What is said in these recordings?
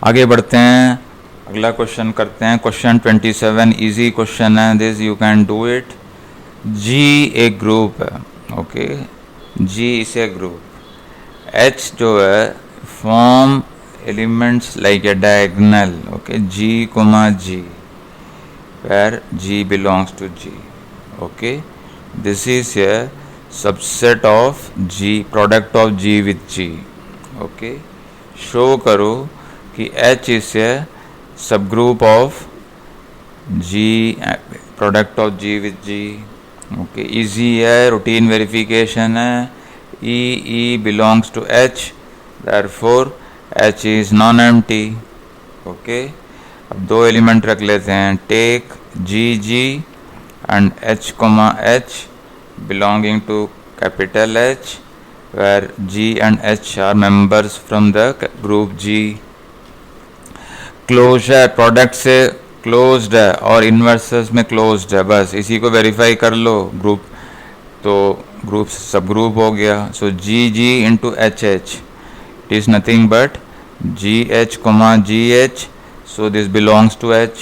आगे बढ़ते हैं, अगला क्वेश्चन करते हैं। क्वेश्चन 27 इजी क्वेश्चन है, this you can do it. G एक ग्रुप है, okay, G is a group. H जो है form elements like a diagonal, okay, G comma G, where G belongs to G. Okay, this is a subset of G, product of G with G. Okay, show करो कि H is a subgroup of G, product of G with G. Okay, easy है, routine verification है। E belongs to H, therefore H is non-empty. Okay, अब दो element रख लेते हैं, take g g and h comma h belonging to capital h, where g and h are members from the group g. Close है, product से closed है और inverses में क्लोज्ड है, बस इसी को वेरीफाई कर लो। ग्रुप तो ग्रुप सब ग्रुप हो गया। So G G into H H, it is nothing but G H comma G H, so this belongs to H.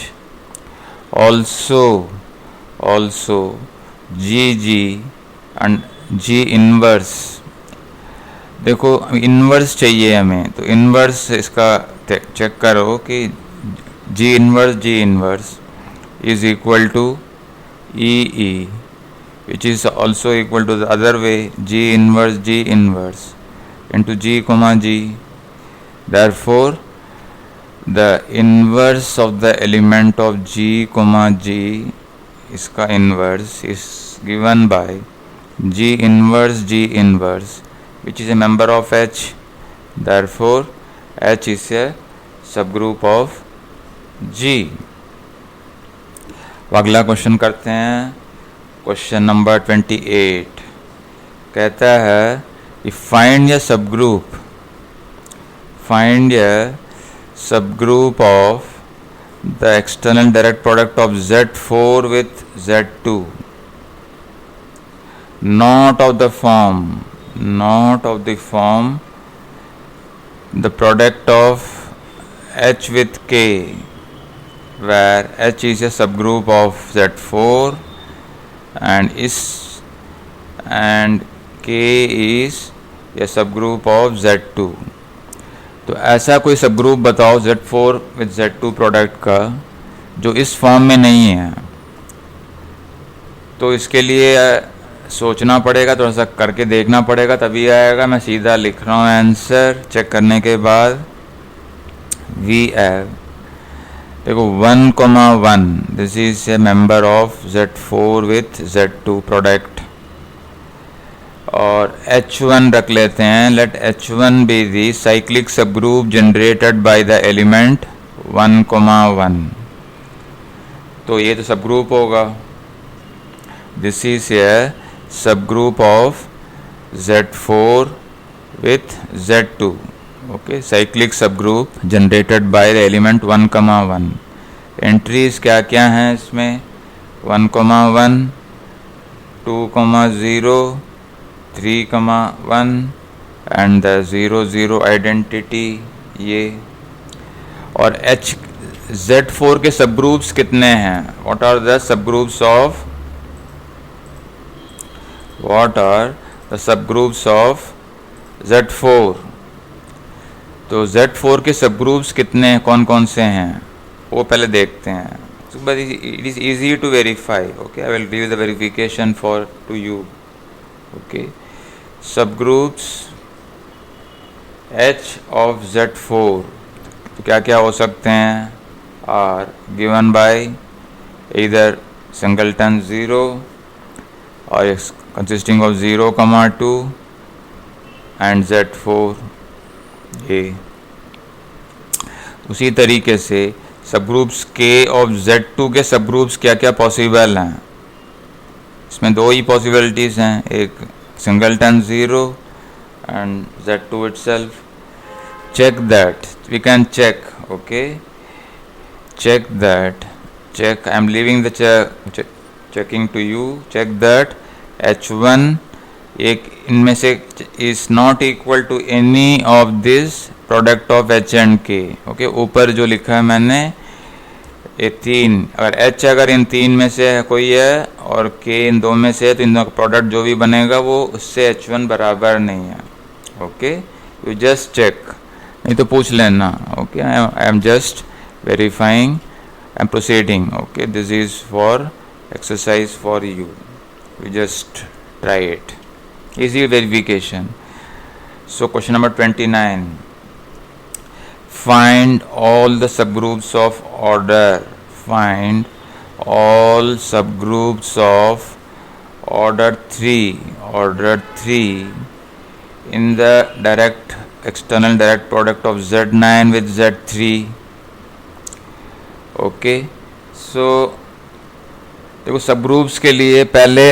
Also GG and G inverse, देखो इन्वर्स चाहिए हमें, तो inverse इसका check करो कि G inverse is equal to EE, which is also equal to the other way, G inverse into G comma G. Therefore the inverse of the element of G comma G, इसका inverse is given by G inverse which is a member of H. Therefore H is a subgroup of G. अगला question करते हैं, question number 28 कहता है कि find A subgroup of the external direct product of Z4 with Z2, not of the form the product of H with K, where H is a subgroup of Z4 and K is a subgroup of Z2। तो ऐसा कोई सब group बताओ Z4 with Z2 product का जो इस form में नहीं है। तो इसके लिए सोचना पड़ेगा, थोड़ा सा करके देखना पड़ेगा, तभी आएगा। मैं सीधा लिख रहा हूँ आंसर चेक करने के बाद। वी हैव, देखो 1,1, this is a member of Z4 with Z2 product, और H1 रख लेते हैं। Let H1 be the cyclic subgroup generated by the element 1,1, तो ये तो सब ग्रुप होगा। This is a subgroup of Z4 with Z2, okay, cyclic subgroup generated by the element 1,1। Entries क्या क्या हैं इसमें, 1,1, 2,0, 3,1 एंड द 0,0 आइडेंटिटी ये। और Z4 के सब ग्रुप्स कितने हैं, what are the sub groups of Z4। तो Z4 के सब ग्रुप्स कितने हैं, कौन कौन से हैं, वो पहले देखते हैं। But it is easy to verify, okay, I will give the verification to you, okay। subgroups H of Z4 तो क्या क्या हो सकते हैं, are given by either singleton 0 or consisting of 0,2 and Z4 A। उसी तरीके से सबग्रुप्स K ऑफ Z2 के सबग्रुप्स क्या क्या पॉसिबल हैं, इसमें दो ही पॉसिबिलिटीज़ हैं, एक singleton 0 and Z2 itself। check that, we can check, okay, check that, check, I am leaving the checking to you। check that H1 एक इनमें से is not equal to any of this product of h and k. Okay, ऊपर जो लिखा है मैंने ये तीन, अगर एच अगर इन तीन में से कोई है और के इन दो में से है तो इन दोनों का प्रोडक्ट जो भी बनेगा वो उससे H1 बराबर नहीं है। ओके, यू जस्ट चेक, नहीं तो पूछ लेना। Okay, I am just verifying, I am proceeding. Okay, this is for exercise for you, you just try it, easy verification. So question number 29, find all the subgroups of order, find all subgroups of order 3 in the direct external direct product of Z9 with Z3. okay, so देखो सब groups के लिए पहले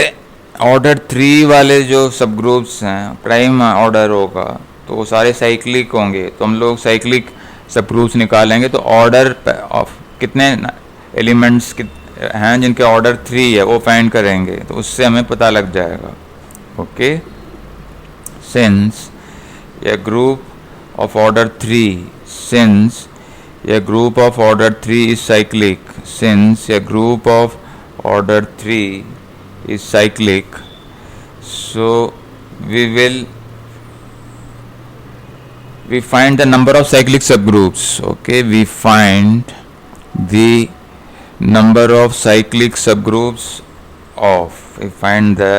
order 3 वाले जो सब groups हैं prime order होगा तो वो सारे साइक्लिक होंगे, तो हम लोग साइक्लिक सब ग्रुप्स निकालेंगे। तो ऑर्डर ऑफ कितने एलिमेंट्स हैं जिनके ऑर्डर 3 है वो फाइंड करेंगे, तो उससे हमें पता लग जाएगा। Okay, since A group of order 3, since A group of order 3 is cyclic, since A group of order 3 is cyclic, so we find the number of cyclic subgroups. Okay, we find the number of cyclic subgroups of, we find the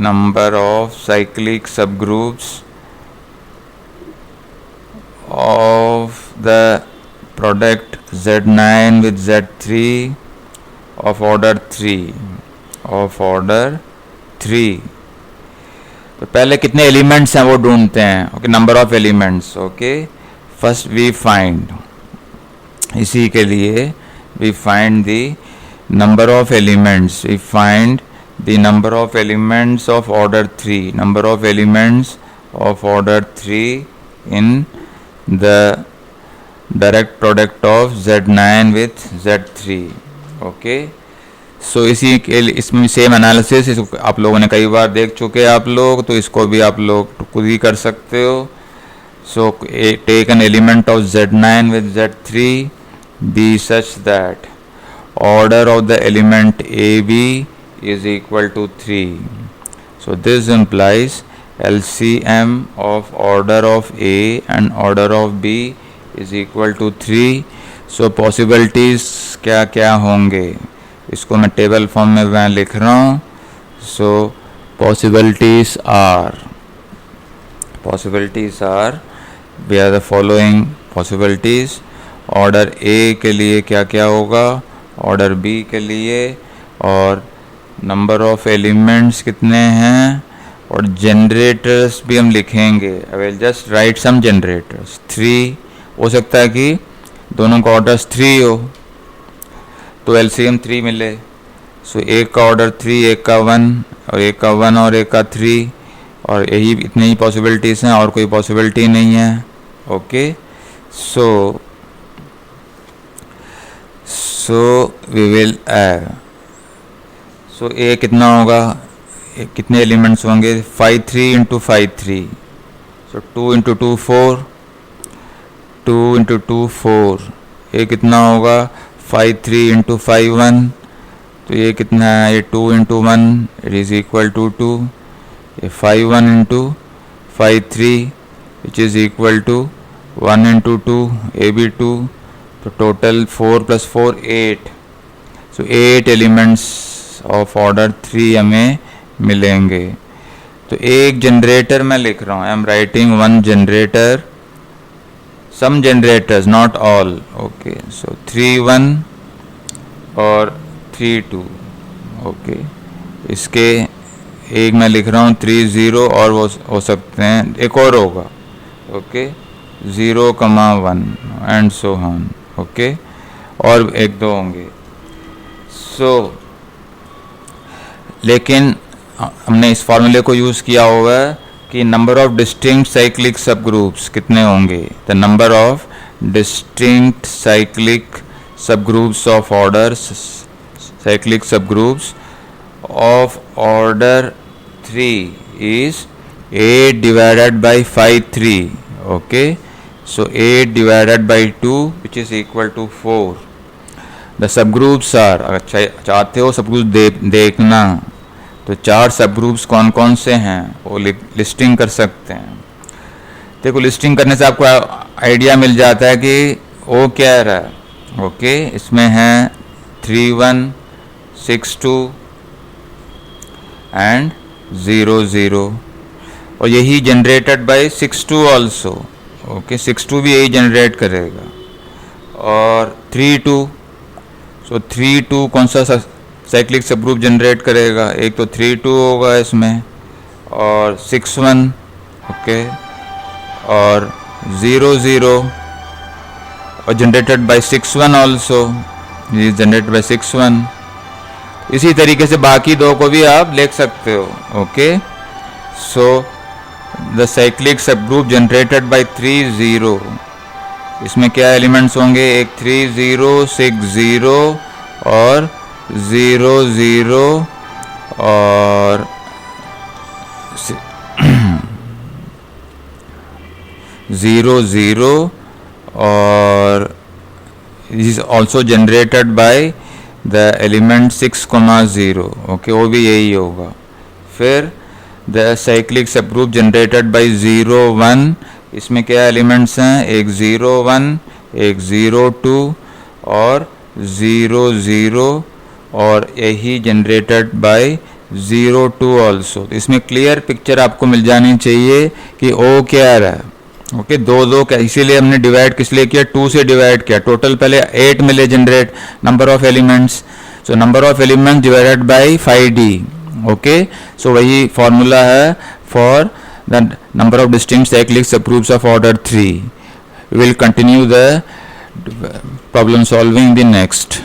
number of cyclic subgroups of the product Z9 with Z3 of order 3, of order 3। तो पहले कितने elements हैं वो ढूंढते हैं। Okay, number of elements. Okay, first we find, इसी के लिए we find the number of elements, we find the number of elements of order 3, number of elements of order 3 in the direct product of Z9 with Z3। Okay, so इसी के इसमें same analysis आप लोगों ने कई बार देख चुके हैं आप लोग, तो इसको भी आप लोग खुद ही कर सकते हो। So take an element of Z9 with Z3 be such that order of the element AB is equal to 3। So this implies LCM of order of A and order of B is equal to 3। So possibilities क्या क्या होंगे इसको मैं table form में मैं लिख रहा हूँ। So possibilities are we are the following possibilities. Order A के लिए क्या क्या होगा, ऑर्डर बी के लिए, और नंबर ऑफ एलिमेंट्स कितने हैं, और जनरेटर्स भी हम लिखेंगे। I will just write some generators. 3 हो सकता है कि दोनों का ऑर्डर्स 3 हो तो एलसीएम 3 मिले। सो एक का ऑर्डर 3, एक का 1 और एक का 1 और एक का 3, और यही इतनी ही पॉसिबिलिटीज़ हैं और कोई पॉसिबिलिटी नहीं है। Okay, so we will add, so A कितना होगा, कितने एलिमेंट्स होंगे, 5 3 इंटू 5 3, सो 2 इंटू 2 4, 2 इंटू 2 4, ये कितना होगा 5 3 इंटू 5 1, तो ये कितना है, ये 2 into 1 it is equal to 2, ये 5 1 into 5 3 which is equal to 1 into 2 ये भी 2, तो total 4 + 4 8। So 8 elements of order 3 हमें मिलेंगे। तो एक जनरेटर मैं लिख रहा हूँ, I am writing 1 generator, some generators not all। okay, so 3 1 और 3 2। okay, इसके एक मैं लिख रहा हूँ 3 0 और वो हो सकते हैं, एक और होगा। Okay, 0 1 and so on. Okay, और 1 2 होंगे। सो लेकिन हमने इस फॉर्मूले को यूज़ किया हुआ है कि नंबर ऑफ डिस्टिंक्ट साइक्लिक सब ग्रुप्स कितने होंगे, the number of distinct cyclic सब ग्रुप्स ऑफ ऑर्डर साइक्लिक सब groups of order 3 is 8 divided by 5 3. Okay, so 8 divided by 2 which is equal to 4. The subgroups are, अगर चाहते हो subgroup देखना तो 4 सबग्रुप्स कौन कौन से हैं वो लिस्टिंग कर सकते हैं। देखो लिस्टिंग करने से आपको आइडिया मिल जाता है कि वो क्या रहा है। ओके, इसमें है 3 1 6 2 एंड 0 0, और यही जनरेटेड बाय 6 2 ऑल्सो। ओके, 6 2 भी यही जनरेट करेगा, और 3 2, सो 3 2 कौन सा साइक्लिक सबग्रुप जनरेट करेगा, एक तो 3 2 होगा इसमें, और 6 1, ओके, और 0 0, और जनरेटेड बाय 6 1 ऑल्सो, ये जनरेटेड बाय 6 1। इसी तरीके से बाकी दो को भी आप लिख सकते हो। Okay, so the cyclic subgroup generated by 3 0, इसमें क्या एलिमेंट्स होंगे, एक 3 0 6 0 और 0 0 और 0 0 और is also generated by the element 6 0. Okay, वो भी यही होगा। फिर the cyclic subgroup generated by 0 1, इसमें क्या एलिमेंट्स हैं, एक 0 1, एक 0 2 और 0 0, और यही जनरेटेड बाय 0 2 ऑल्सो। इसमें क्लियर पिक्चर आपको मिल जानी चाहिए कि ओ क्या आ रहा है। ओके, दो दो क्या, इसीलिए हमने डिवाइड किस लिए किया, 2 से डिवाइड किया। टोटल पहले 8 मिले generate, number of elements, so number of elements divided by 5d। Okay, so वही फॉर्मूला है for the number of distinct cyclic subgroups of order 3। We will continue the problem solving the next.